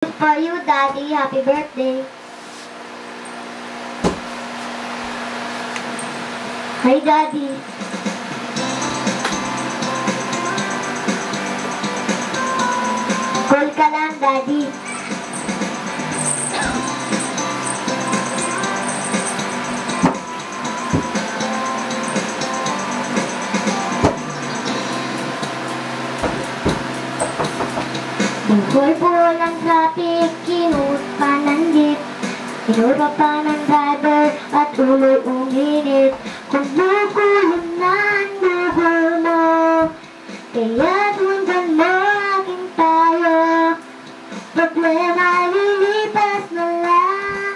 For you, Daddy. Happy birthday. Hi, Daddy. Call ka lang, Daddy. Bukol po ng traffic, kinut pa ng jeep, kinura pa ng driver at ulo'y uminit. Kumukulong na ang dugo mo, kaya tundan mo aking tayo. Problema lilipas na lang,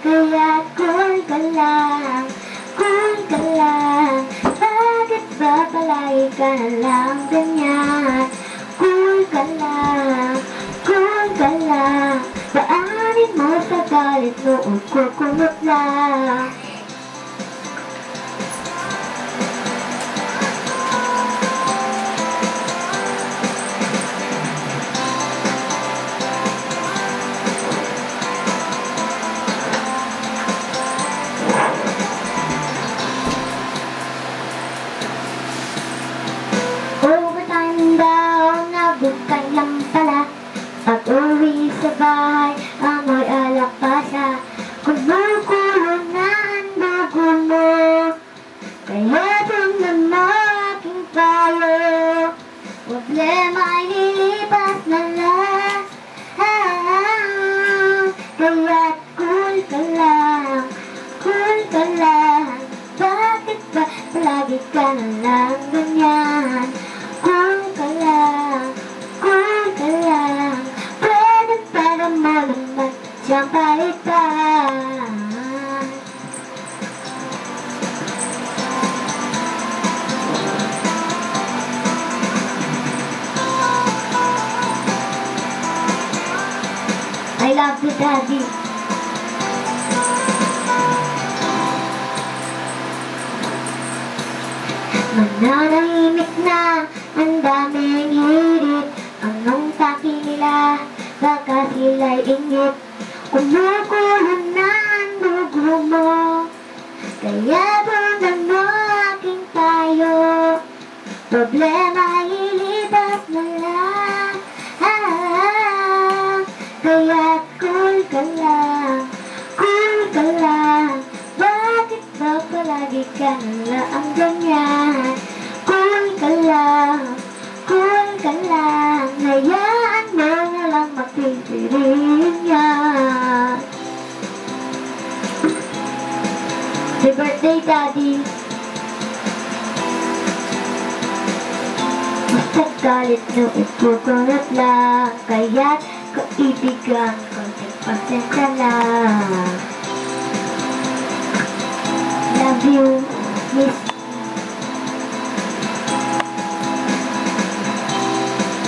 kaya't cool ka lang, cool ka lang. Bakit ba palagi ka na lang ganyan? Cool ka lang. Paanin mo sa galit noon ko kumot lang. Overtime daw, nabukay lang pala. Pag-uwi sa bahay, amoy alak pa siya. Kumukulong na ang dugo mo, kaya tingnan mo aking payo. Problema ay lilipas na lang, kaya't cool ka lang, cool ka lang. Bakit ba palagi ka na lang ganyan? Cool ka lang, cool ka lang. Para mo naman siyang palitan. I love you, Daddy. Mananahimik na ang daming hirit. Anong taki nila? Baka sila'y ingit. Kumukulong na ang dugo mo, kaya tundan mo aking payo. Problema ay lilipas na lang, kaya't cool ka lang, cool ka lang. Bakit ba palagi ka na lang ganyan? Cool ka lang, cool ka lang. Hayaan mo na lang magpipiliin yan. Happy birthday, Daddy. Basta galit no ipukunot lang, kaya't kaibigan konting pasensya lang. Love you, miss.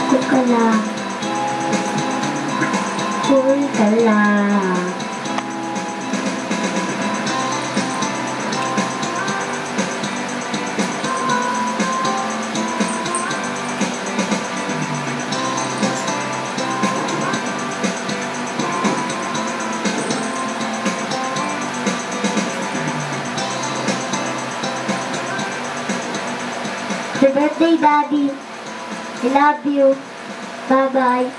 Cool ka lang, cool ka lang. Happy birthday, Daddy. I love you. Bye-bye.